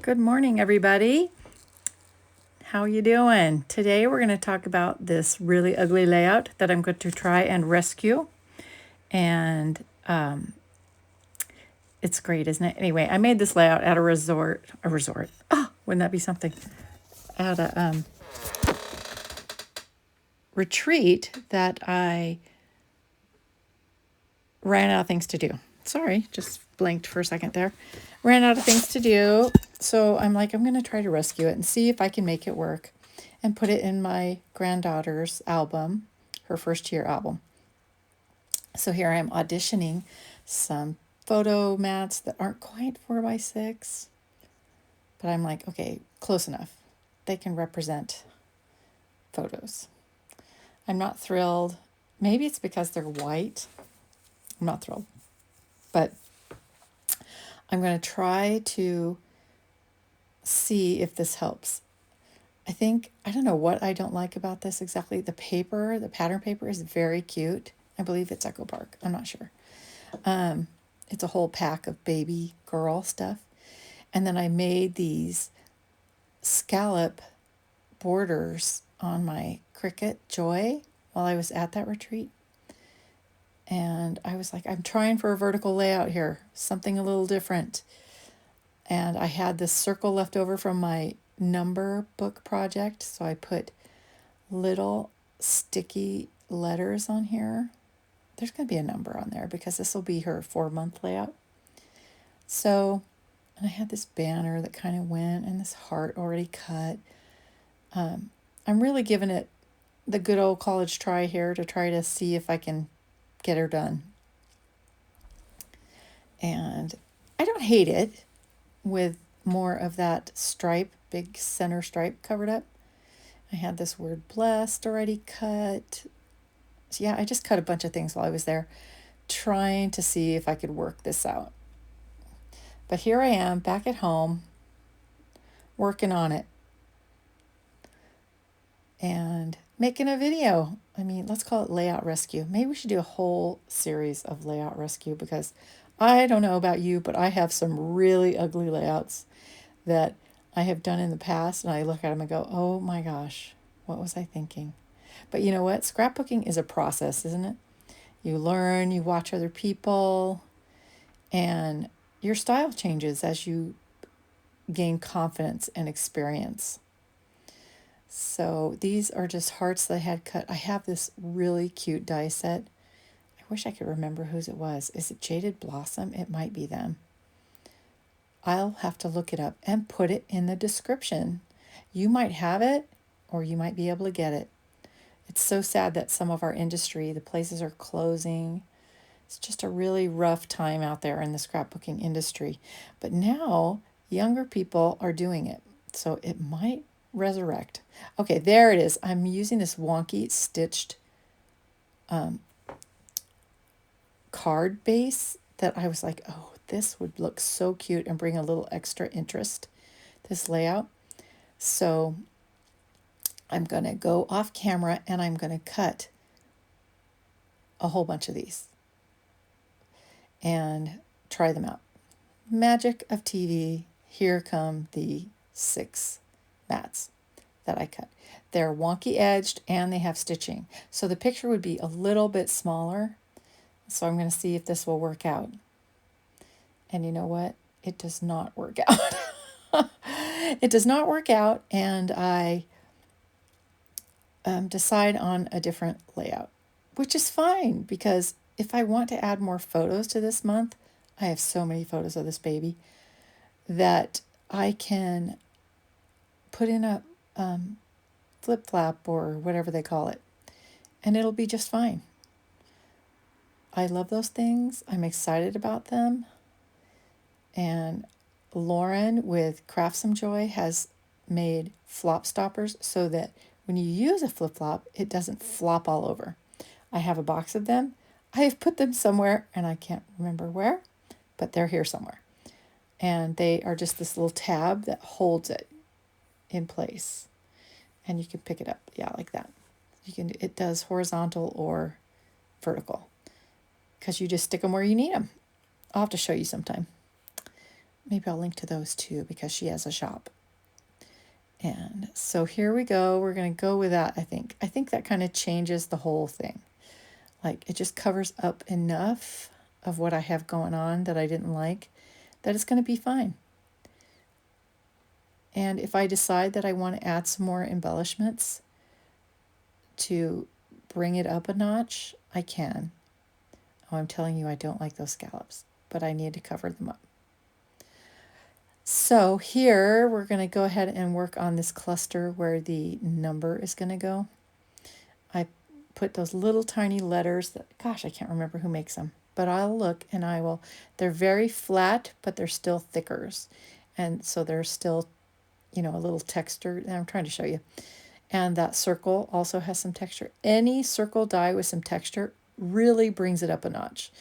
Good morning, everybody. How you doing? Today we're going to talk about this really ugly layout that I'm going to try and rescue. And it's great, isn't it? Anyway, I made this layout at a resort. Oh, wouldn't that be something? At a retreat that I ran out of things to do. Sorry, just blinked for a second there. Ran out of things to do. So I'm like, I'm going to try to rescue it and see if I can make it work and put it in my granddaughter's album, her first year album. So here I am auditioning some photo mats that aren't quite 4x6, but I'm like, okay, close enough. They can represent photos. I'm not thrilled. Maybe it's because they're white. I'm not thrilled, but I'm going to try to see if this helps. I don't know what I don't like about this exactly. The paper, the pattern paper is very cute. I believe it's Echo Park. I'm not sure. It's a whole pack of baby girl stuff. And then I made these scallop borders on my Cricut Joy while I was at that retreat. And I was like, I'm trying for a vertical layout here, something a little different. And I had this circle left over from my number book project. So I put little sticky letters on here. There's going to be a number on there because this will be her 4-month layout. So, and I had this banner that kind of went and this heart already cut. I'm really giving it the good old college try here to try to see if I can get her done. And I don't hate it with more of that stripe, big center stripe covered up. I had this word blessed already cut. So yeah, I just cut a bunch of things while I was there trying to see if I could work this out. But here I am back at home working on it and making a video. I mean, let's call it layout rescue. Maybe we should do a whole series of layout rescue because I don't know about you, but I have some really ugly layouts that I have done in the past, and I look at them and go, oh my gosh, what was I thinking? But you know what? Scrapbooking is a process, isn't it? You learn, you watch other people, and your style changes as you gain confidence and experience. So these are just hearts that I had cut. I have this really cute die set. I wish I could remember whose it was. Is it Jaded Blossom? It might be them. I'll have to look it up and put it in the description. You might have it or you might be able to get it. It's so sad that some of our industry, the places are closing. It's just a really rough time out there in the scrapbooking industry. But now younger people are doing it. So it might resurrect. Okay, there it is. I'm using this Wonky stitched card base that I was like, oh, this would look so cute and bring a little extra interest, this layout. So I'm going to go off camera and I'm going to cut a whole bunch of these and try them out. Magic of TV. Here come the 6 mats that I cut. They're wonky edged and they have stitching. So the picture would be a little bit smaller. So I'm going to see if this will work out. And you know what? It does not work out. It does not work out, and I decide on a different layout, which is fine because if I want to add more photos to this month, I have so many photos of this baby that I can put in a flip-flap or whatever they call it, and it'll be just fine. I love those things. I'm excited about them. And Lauren with Craft Some Joy has made flop stoppers so that when you use a flip-flop, it doesn't flop all over. I have a box of them. I have put them somewhere, and I can't remember where, but they're here somewhere. And they are just this little tab that holds it in place. And you can pick it up, yeah, like that. It does horizontal or vertical because you just stick them where you need them. I'll have to show you sometime. Maybe I'll link to those too because she has a shop. And so here we go. We're going to go with that, I think. I think that kind of changes the whole thing. Like it just covers up enough of what I have going on that I didn't like that it's going to be fine. And if I decide that I want to add some more embellishments to bring it up a notch, I can. Oh, I'm telling you, I don't like those scallops, but I need to cover them up. So here we're going to go ahead and work on this cluster where the number is going to go. I put those little tiny letters that, gosh, I can't remember who makes them, but I'll look and I will. They're very flat, but they're still thickers. And so they're still, a little texture. And I'm trying to show you. And that circle also has some texture. Any circle die with some texture really brings it up a notch.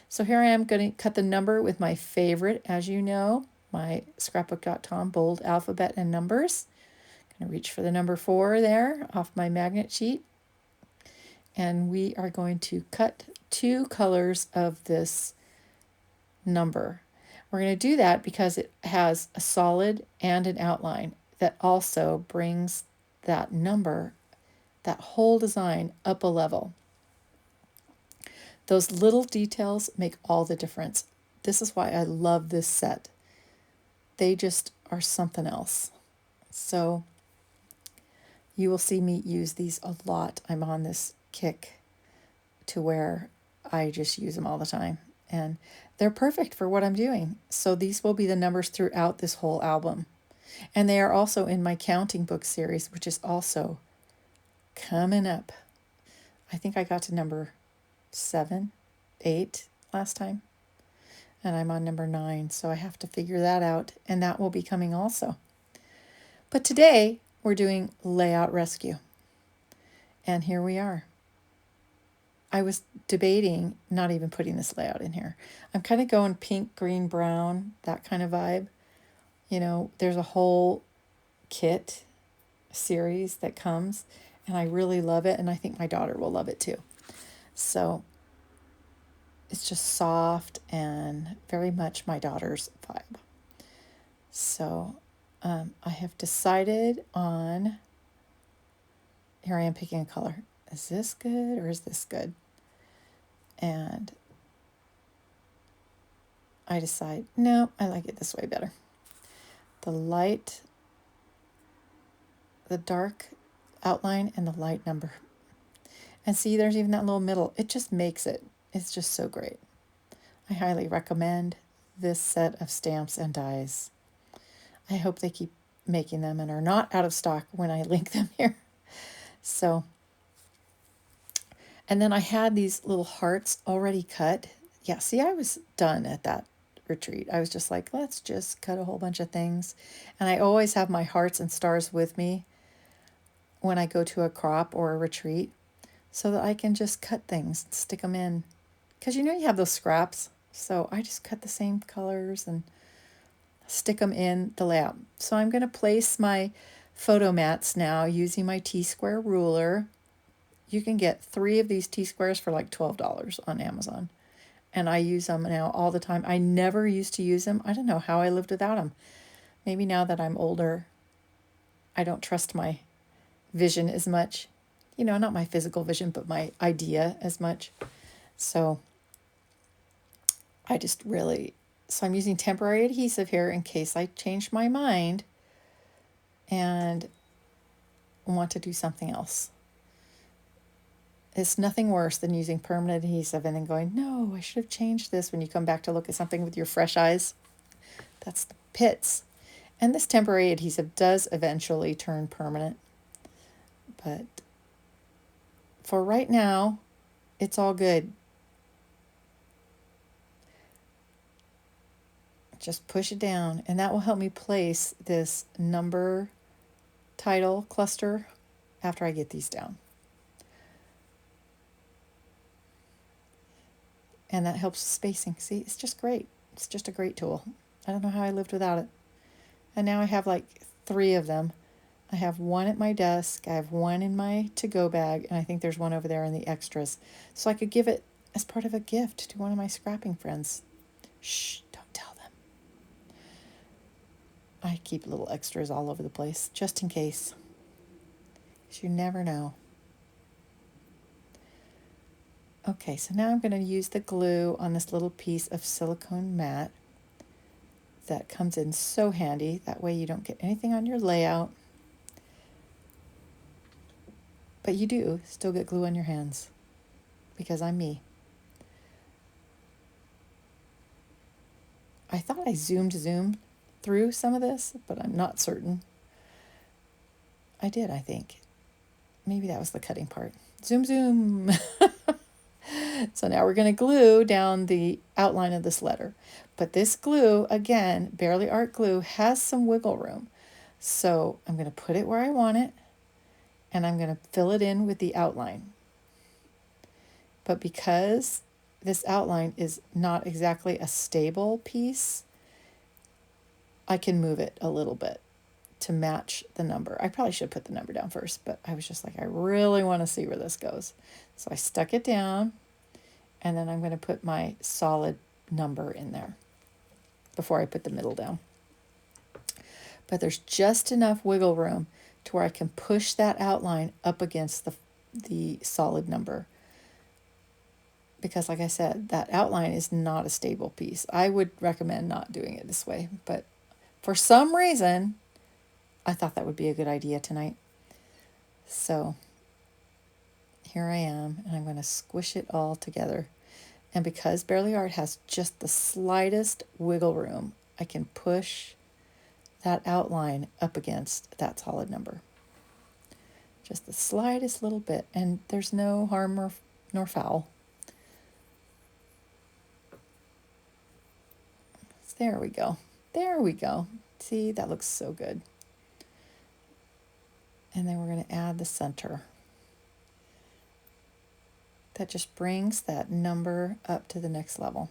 So here I am going to cut the number with my favorite, as you know, my scrapbook.com bold alphabet and numbers. I'm going to reach for the number 4 there off my magnet sheet. And we are going to cut 2 colors of this number. We're going to do that because it has a solid and an outline that also brings that number, that whole design up a level. Those little details make all the difference. This is why I love this set. They just are something else. So you will see me use these a lot. I'm on this kick to where I just use them all the time. And they're perfect for what I'm doing. So these will be the numbers throughout this whole album. And they are also in my counting book series, which is also coming up. I think I got to number 7, 8 last time. And I'm on number 9, so I have to figure that out. And that will be coming also. But today, we're doing Layout Rescue. And here we are. I was debating not even putting this layout in here. I'm kind of going pink, green, brown, that kind of vibe. There's a whole kit series that comes, and I really love it, and I think my daughter will love it too. So it's just soft and very much my daughter's vibe. So I have decided on, here I am picking a color. Is this good or is this good? And I decide, no, I like it this way better. The light, the dark outline, and the light number. And see, there's even that little middle. It just makes it. It's just so great. I highly recommend this set of stamps and dies. I hope they keep making them and are not out of stock when I link them here. So, and then I had these little hearts already cut. Yeah, see, I was done at that retreat. I was just like, let's just cut a whole bunch of things. And I always have my hearts and stars with me when I go to a crop or a retreat so that I can just cut things, stick them in. Because you have those scraps. So I just cut the same colors and stick them in the layout. So I'm going to place my photo mats now using my T-square ruler. You can get 3 of these T-squares for like $12 on Amazon. And I use them now all the time. I never used to use them. I don't know how I lived without them. Maybe now that I'm older, I don't trust my vision as much. Not my physical vision, but my idea as much. So I'm using temporary adhesive here in case I change my mind and want to do something else. It's nothing worse than using permanent adhesive and then going, no, I should have changed this when you come back to look at something with your fresh eyes. That's the pits. And this temporary adhesive does eventually turn permanent. But for right now, it's all good. Just push it down, and that will help me place this number title cluster after I get these down. And that helps spacing. See, it's just great. It's just a great tool. I don't know how I lived without it. And now I have like 3 of them. I have 1 at my desk. I have 1 in my to-go bag. And I think there's 1 over there in the extras. So I could give it as part of a gift to one of my scrapping friends. Shh, don't tell them. I keep little extras all over the place, just in case. 'Cause you never know. Okay, so now I'm going to use the glue on this little piece of silicone mat that comes in so handy. That way you don't get anything on your layout. But you do still get glue on your hands, because I'm me. I thought I zoomed through some of this, but I'm not certain. I did, I think. Maybe that was the cutting part. Zoom, zoom. So now we're going to glue down the outline of this letter. But this glue, again, Barely Art glue, has some wiggle room. So I'm going to put it where I want it, and I'm going to fill it in with the outline. But because this outline is not exactly a stable piece, I can move it a little bit to match the number. I probably should put the number down first, but I was just like, I really want to see where this goes. So I stuck it down, and then I'm going to put my solid number in there before I put the middle down. But there's just enough wiggle room to where I can push that outline up against the solid number. Because like I said, that outline is not a stable piece. I would recommend not doing it this way, but for some reason, I thought that would be a good idea tonight. So here I am, and I'm going to squish it all together. And because Barely Art has just the slightest wiggle room, I can push that outline up against that solid number. Just the slightest little bit, and there's no harm nor foul. There we go. There we go. See, that looks so good. And then we're going to add the center. That just brings that number up to the next level.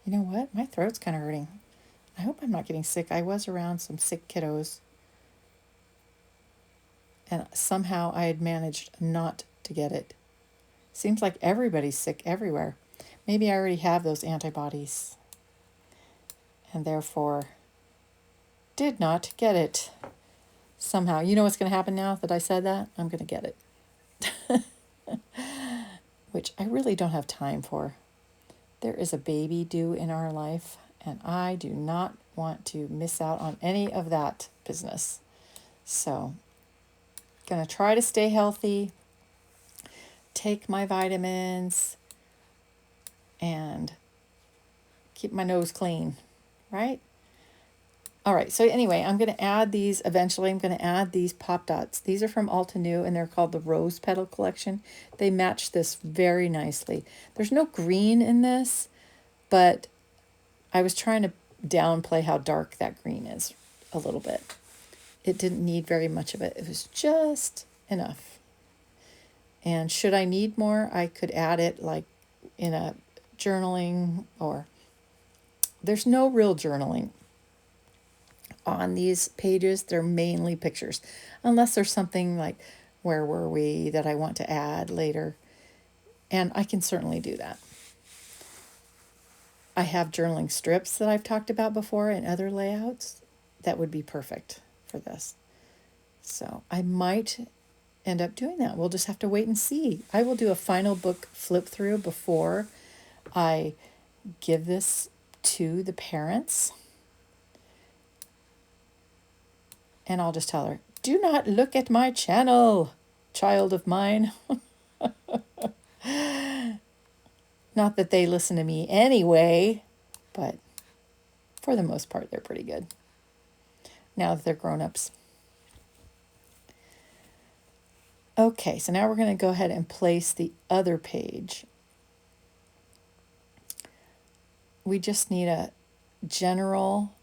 You know what? My throat's kind of hurting. I hope I'm not getting sick. I was around some sick kiddos, and somehow I had managed not to get it. Seems like everybody's sick everywhere. Maybe I already have those antibodies and therefore did not get it somehow. You know what's going to happen now that I said that? I'm going to get it. Which I really don't have time for. There is a baby due in our life, and I do not want to miss out on any of that business. So, going to try to stay healthy, take my vitamins, and keep my nose clean, right? All right, so anyway, I'm going to add these, eventually I'm going to add these pop dots. These are from Alta New, and they're called the Rose Petal Collection. They match this very nicely. There's no green in this, but I was trying to downplay how dark that green is a little bit. It didn't need very much of it. It was just enough. And should I need more, I could add it like in a journaling, or there's no real journaling on these pages. They're mainly pictures, unless there's something like where were we that I want to add later, and I can certainly do that. I have journaling strips that I've talked about before in other layouts that would be perfect for this, so I might end up doing that. We'll just have to wait and see. I will do a final book flip through before I give this to the parents. And I'll just tell her, do not look at my channel, child of mine. Not that they listen to me anyway, but for the most part, they're pretty good. Now that they're grown-ups. Okay, so now we're going to go ahead and place the other page. We just need a general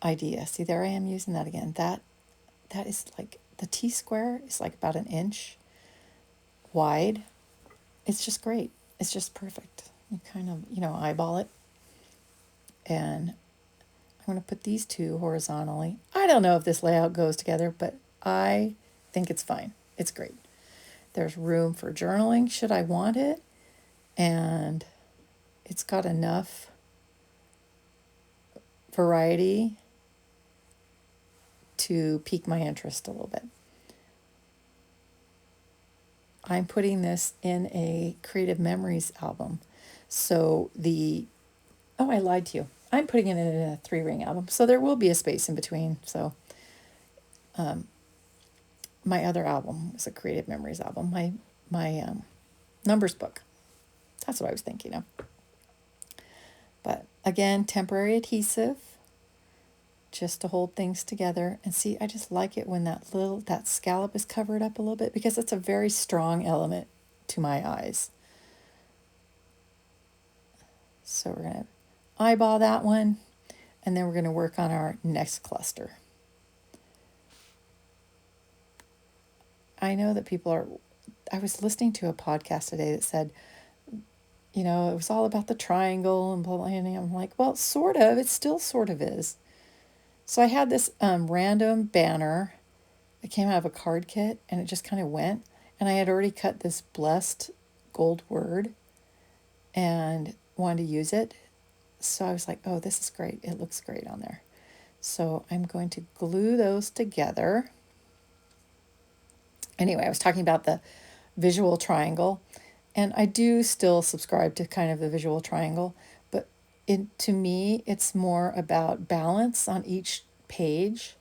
idea. See, there I am using that again. That is like, the T-square is like about 1 inch wide. It's just great. It's just perfect. You kind of, eyeball it. And I'm going to put these two horizontally. I don't know if this layout goes together, but I think it's fine. It's great. There's room for journaling should I want it. And it's got enough variety to pique my interest a little bit. I'm putting this in a Creative Memories album. So I lied to you. I'm putting it in a 3-ring album. So there will be a space in between. So my other album was a Creative Memories album. My numbers book. That's what I was thinking of. But again, temporary adhesive, just to hold things together. And see, I just like it when that scallop is covered up a little bit, because it's a very strong element to my eyes. So we're going to eyeball that one, and then we're going to work on our next cluster. I know that I was listening to a podcast today that said, it was all about the triangle and blah, blah, and I'm like, well, sort of, it still sort of is. So I had this random banner that came out of a card kit, and it just kind of went, and I had already cut this blessed gold word and wanted to use it. So I was like, oh, this is great. It looks great on there. So I'm going to glue those together. Anyway, I was talking about the visual triangle, and I do still subscribe to kind of the visual triangle, but to me, it's more about balance on each page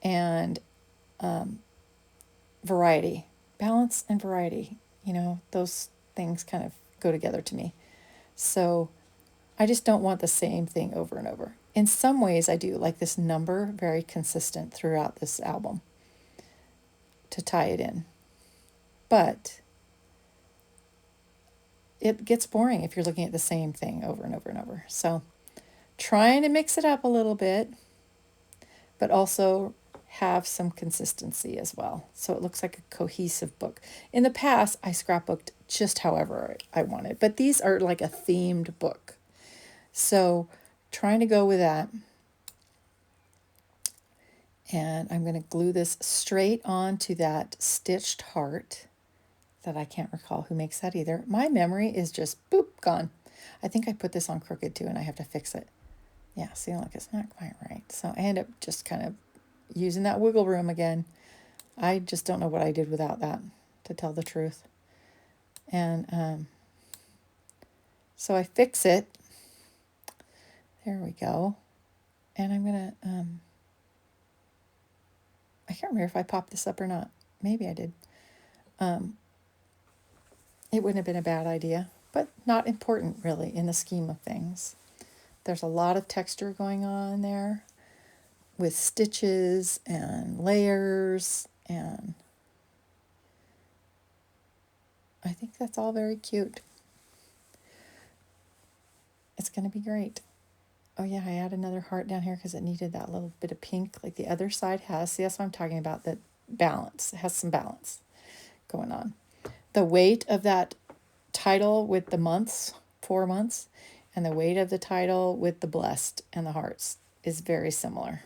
and variety. Balance and variety, those things kind of go together to me. So I just don't want the same thing over and over. In some ways, I do like this number, very consistent throughout this album to tie it in. But it gets boring if you're looking at the same thing over and over and over. So trying to mix it up a little bit, but also have some consistency as well. So it looks like a cohesive book. In the past, I scrapbooked just however I wanted, but these are like a themed book. So trying to go with that. And I'm going to glue this straight onto that stitched heart that I can't recall who makes that either. My memory is just boop, gone. I think I put this on crooked too, and I have to fix it. Yeah, see, look, it's not quite right. So I end up just kind of using that wiggle room again. I just don't know what I did without that, to tell the truth. And so I fix it. There we go. And I'm going to, I can't remember if I popped this up or not. Maybe I did. It wouldn't have been a bad idea, but not important really in the scheme of things. There's a lot of texture going on there with stitches and layers, and I think that's all very cute. It's going to be great. Oh yeah, I add another heart down here because it needed that little bit of pink like the other side has. See, that's what I'm talking about, that balance. It has some balance going on. The weight of that title with the months, 4 months, and the weight of the title with the blessed and the hearts is very similar.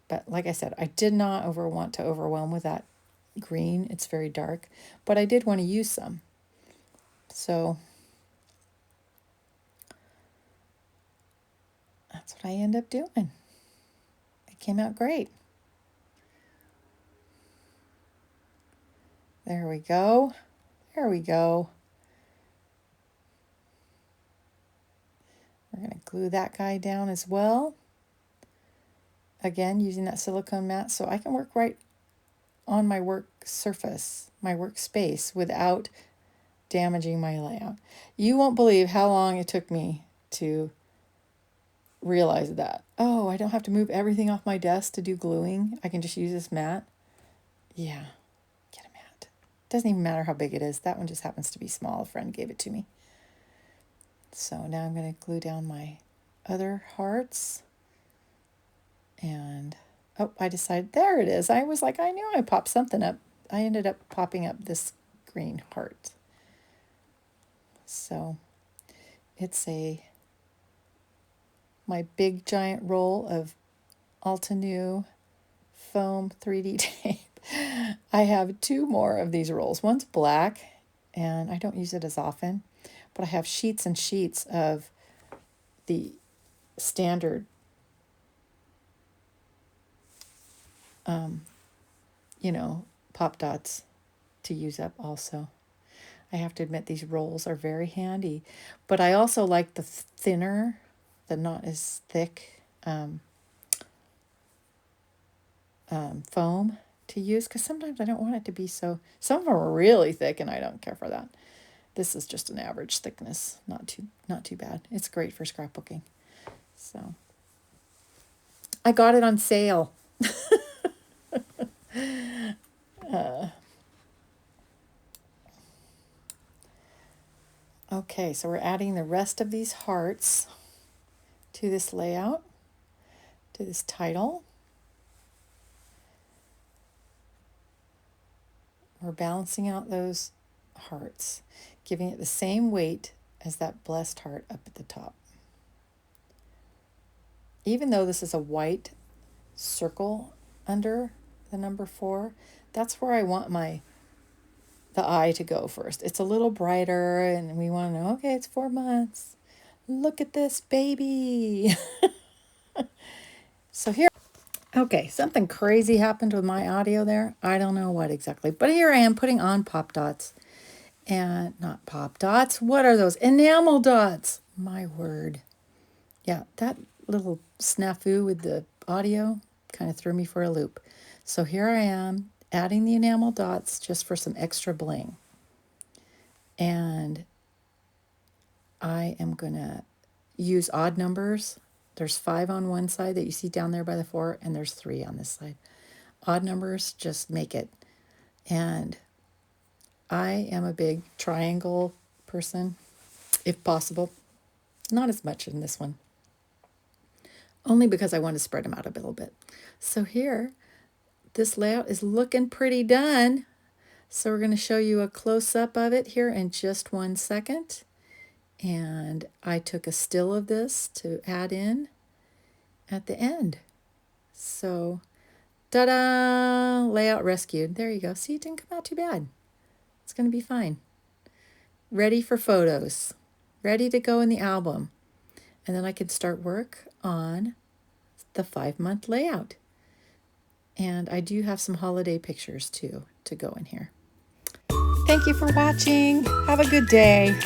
But like I said, I did not want to overwhelm with that green. It's very dark, but I did want to use some. So that's what I end up doing. It came out great. There we go. There we go. We're going to glue that guy down as well. Again, using that silicone mat so I can work right on my work surface, my workspace, without damaging my layout. You won't believe how long it took me to realize that. Oh, I don't have to move everything off my desk to do gluing. I can just use this mat. Yeah, get a mat. Doesn't even matter how big it is. That one just happens to be small. A friend gave it to me. So now I'm going to glue down my other hearts. And, oh, I decided, there it is. I was like, I knew I popped something up. I ended up popping up this green heart. So it's my big giant roll of Altenew foam 3D tape. I have 2 more of these rolls. One's black, and I don't use it as often, but I have sheets and sheets of the standard, you know, pop dots to use up also. I have to admit these rolls are very handy, but I also like the thinner, the not as thick foam to use, because sometimes I don't want it to be so, some of them are really thick and I don't care for that. This is just an average thickness, not too bad. It's great for scrapbooking. So I got it on sale. Okay, so we're adding the rest of these hearts to this layout, to this title. We're balancing out those hearts, giving it the same weight as that blessed heart up at the top. Even though this is a white circle under the number 4, that's where I want the eye to go first. It's a little brighter and we want to know, okay, it's 4 months. Look at this baby. So here, okay, something crazy happened with my audio there. I don't know what exactly, but here I am putting on pop dots. And not pop dots. What are those? Enamel dots. My word. Yeah, that little snafu with the audio kind of threw me for a loop. So here I am adding the enamel dots just for some extra bling. And I am going to use odd numbers. There's 5 on one side that you see down there by the 4, and there's 3 on this side. Odd numbers just make it. And I am a big triangle person, if possible. Not as much in this one. Only because I want to spread them out a little bit. So here, this layout is looking pretty done. So we're going to show you a close-up of it here in just 1 second. And I took a still of this to add in at the end. So, ta-da! Layout rescued. There you go. See, it didn't come out too bad. It's going to be fine. Ready for photos. Ready to go in the album. And then I can start work on the 5-month layout. And I do have some holiday pictures too to go in here. Thank you for watching. Have a good day.